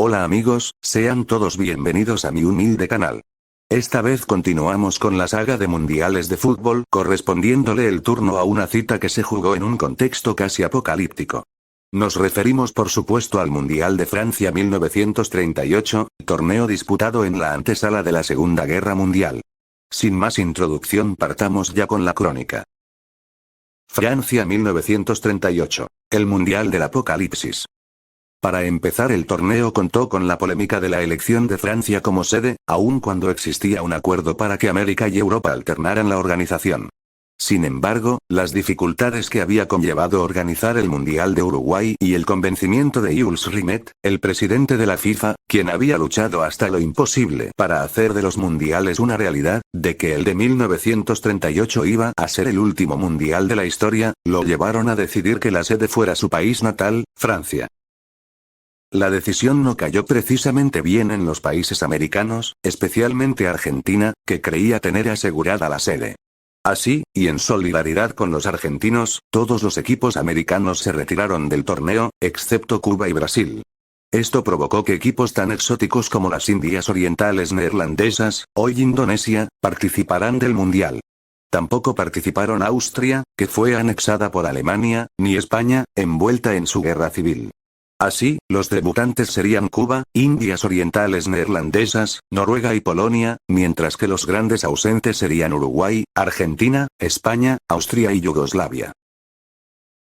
Hola amigos, sean todos bienvenidos a mi humilde canal. Esta vez continuamos con la saga de mundiales de fútbol, correspondiéndole el turno a una cita que se jugó en un contexto casi apocalíptico. Nos referimos por supuesto al Mundial de Francia 1938, torneo disputado en la antesala de la Segunda Guerra Mundial. Sin más introducción, partamos ya con la crónica. Francia 1938. El Mundial del Apocalipsis. Para empezar, el torneo contó con la polémica de la elección de Francia como sede, aun cuando existía un acuerdo para que América y Europa alternaran la organización. Sin embargo, las dificultades que había conllevado organizar el Mundial de Uruguay y el convencimiento de Jules Rimet, el presidente de la FIFA, quien había luchado hasta lo imposible para hacer de los mundiales una realidad, de que el de 1938 iba a ser el último mundial de la historia, lo llevaron a decidir que la sede fuera su país natal, Francia. La decisión no cayó precisamente bien en los países americanos, especialmente Argentina, que creía tener asegurada la sede. Así, y en solidaridad con los argentinos, todos los equipos americanos se retiraron del torneo, excepto Cuba y Brasil. Esto provocó que equipos tan exóticos como las Indias Orientales Neerlandesas, hoy Indonesia, participaran del Mundial. Tampoco participaron Austria, que fue anexada por Alemania, ni España, envuelta en su guerra civil. Así, los debutantes serían Cuba, Indias Orientales Neerlandesas, Noruega y Polonia, mientras que los grandes ausentes serían Uruguay, Argentina, España, Austria y Yugoslavia.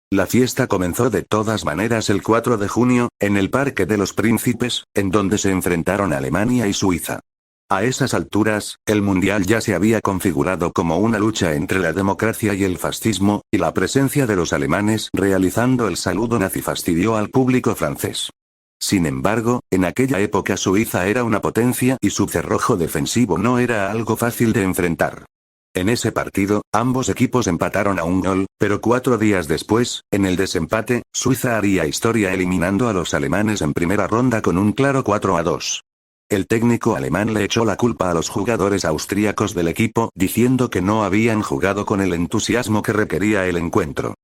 La fiesta comenzó de todas maneras el 4 de junio, en el Parque de los Príncipes, en donde se enfrentaron Alemania y Suiza. A esas alturas, el Mundial ya se había configurado como una lucha entre la democracia y el fascismo, y la presencia de los alemanes realizando el saludo nazi fastidió al público francés. Sin embargo, en aquella época Suiza era una potencia y su cerrojo defensivo no era algo fácil de enfrentar. En ese partido, ambos equipos empataron a un gol, pero 4 días después, en el desempate, Suiza haría historia eliminando a los alemanes en primera ronda con un claro 4-2. El técnico alemán le echó la culpa a los jugadores austríacos del equipo, diciendo que no habían jugado con el entusiasmo que requería el encuentro.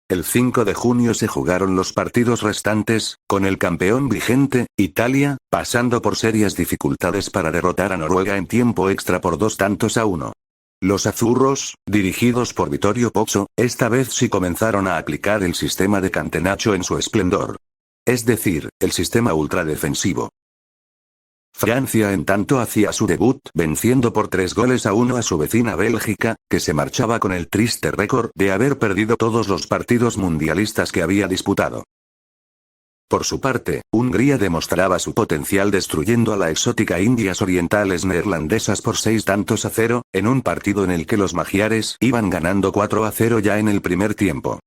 El 5 de junio se jugaron los partidos restantes, con el campeón vigente, Italia, pasando por serias dificultades para derrotar a Noruega en tiempo extra por 2-1. Los azurros, dirigidos por Vittorio Pozzo, esta vez sí comenzaron a aplicar el sistema de Catenaccio en su esplendor. Es decir, el sistema ultradefensivo. Francia en tanto hacía su debut venciendo por 3-1 a su vecina Bélgica, que se marchaba con el triste récord de haber perdido todos los partidos mundialistas que había disputado. Por su parte, Hungría demostraba su potencial destruyendo a la exótica Indias Orientales Neerlandesas por 6-0, en un partido en el que los magiares iban ganando 4-0 ya en el primer tiempo.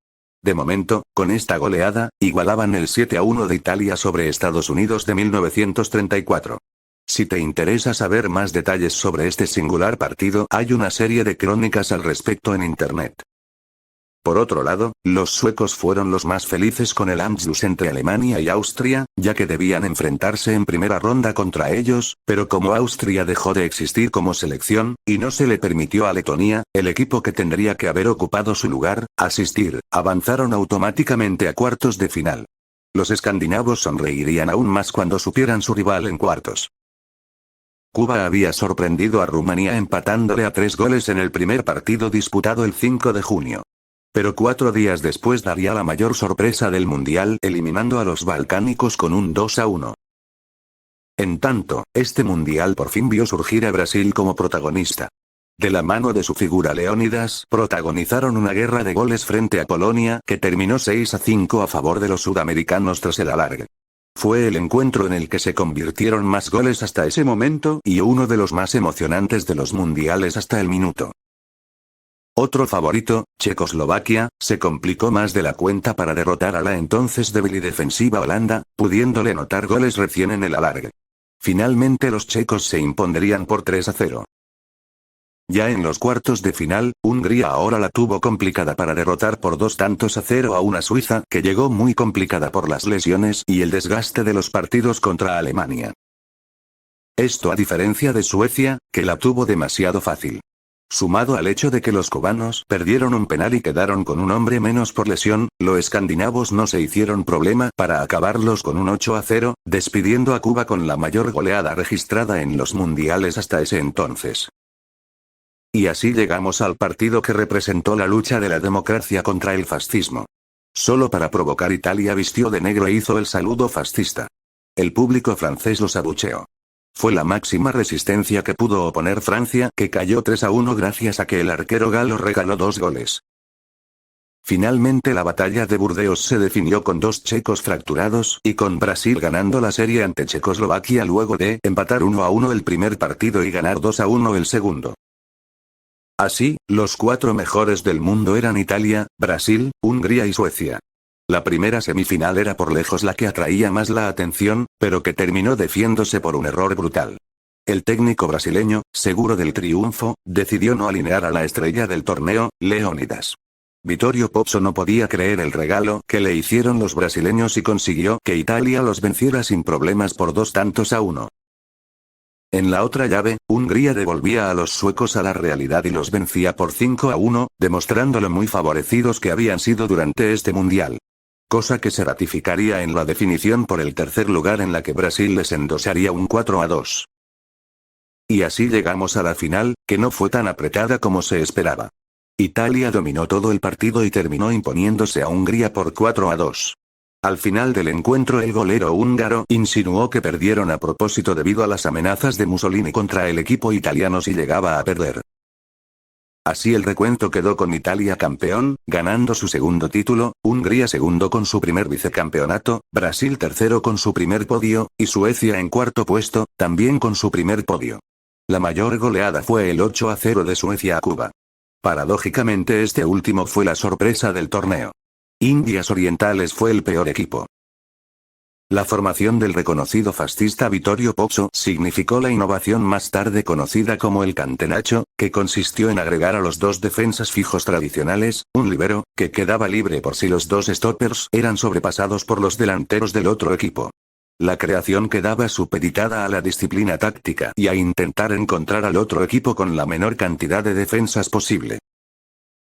De momento, con esta goleada, igualaban el 7-1 de Italia sobre Estados Unidos de 1934. Si te interesa saber más detalles sobre este singular partido, hay una serie de crónicas al respecto en internet. Por otro lado, los suecos fueron los más felices con el Anschluss entre Alemania y Austria, ya que debían enfrentarse en primera ronda contra ellos, pero como Austria dejó de existir como selección, y no se le permitió a Letonia, el equipo que tendría que haber ocupado su lugar, asistir, avanzaron automáticamente a cuartos de final. Los escandinavos sonreirían aún más cuando supieran su rival en cuartos. Cuba había sorprendido a Rumanía empatándole a 3 goles en el primer partido disputado el 5 de junio. Pero 4 días después daría la mayor sorpresa del Mundial eliminando a los balcánicos con un 2-1. En tanto, este Mundial por fin vio surgir a Brasil como protagonista. De la mano de su figura Leónidas, protagonizaron una guerra de goles frente a Polonia que terminó 6-5 a favor de los sudamericanos tras el alargue. Fue el encuentro en el que se convirtieron más goles hasta ese momento y uno de los más emocionantes de los mundiales hasta el minuto. Otro favorito, Checoslovaquia, se complicó más de la cuenta para derrotar a la entonces débil y defensiva Holanda, pudiéndole anotar goles recién en el alargue. Finalmente los checos se impondrían por 3-0. Ya en los cuartos de final, Hungría ahora la tuvo complicada para derrotar por 2-0 a una Suiza que llegó muy complicada por las lesiones y el desgaste de los partidos contra Alemania. Esto a diferencia de Suecia, que la tuvo demasiado fácil. Sumado al hecho de que los cubanos perdieron un penal y quedaron con un hombre menos por lesión, los escandinavos no se hicieron problema para acabarlos con un 8-0, despidiendo a Cuba con la mayor goleada registrada en los mundiales hasta ese entonces. Y así llegamos al partido que representó la lucha de la democracia contra el fascismo. Solo para provocar, Italia vistió de negro e hizo el saludo fascista. El público francés los abucheó. Fue la máxima resistencia que pudo oponer Francia, que cayó 3-1 gracias a que el arquero galo regaló 2 goles. Finalmente la batalla de Burdeos se definió con 2 checos fracturados y con Brasil ganando la serie ante Checoslovaquia luego de empatar 1-1 el primer partido y ganar 2-1 el segundo. Así, los 4 mejores del mundo eran Italia, Brasil, Hungría y Suecia. La primera semifinal era por lejos la que atraía más la atención, pero que terminó desviándose por un error brutal. El técnico brasileño, seguro del triunfo, decidió no alinear a la estrella del torneo, Leónidas. Vittorio Pozzo no podía creer el regalo que le hicieron los brasileños y consiguió que Italia los venciera sin problemas por 2-1. En la otra llave, Hungría devolvía a los suecos a la realidad y los vencía por 5-1, demostrando lo muy favorecidos que habían sido durante este mundial. Cosa que se ratificaría en la definición por el tercer lugar en la que Brasil les endosaría un 4-2. Y así llegamos a la final, que no fue tan apretada como se esperaba. Italia dominó todo el partido y terminó imponiéndose a Hungría por 4-2. Al final del encuentro el golero húngaro insinuó que perdieron a propósito debido a las amenazas de Mussolini contra el equipo italiano si llegaba a perder. Así el recuento quedó con Italia campeón, ganando su segundo título, Hungría segundo con su primer vicecampeonato, Brasil tercero con su primer podio, y Suecia en cuarto puesto, también con su primer podio. La mayor goleada fue el 8-0 de Suecia a Cuba. Paradójicamente este último fue la sorpresa del torneo. Indias Orientales fue el peor equipo. La formación del reconocido fascista Vittorio Pozzo significó la innovación más tarde conocida como el catenaccio, que consistió en agregar a los 2 defensas fijos tradicionales, un libero, que quedaba libre por si los 2 stoppers eran sobrepasados por los delanteros del otro equipo. La creación quedaba supeditada a la disciplina táctica y a intentar encontrar al otro equipo con la menor cantidad de defensas posible.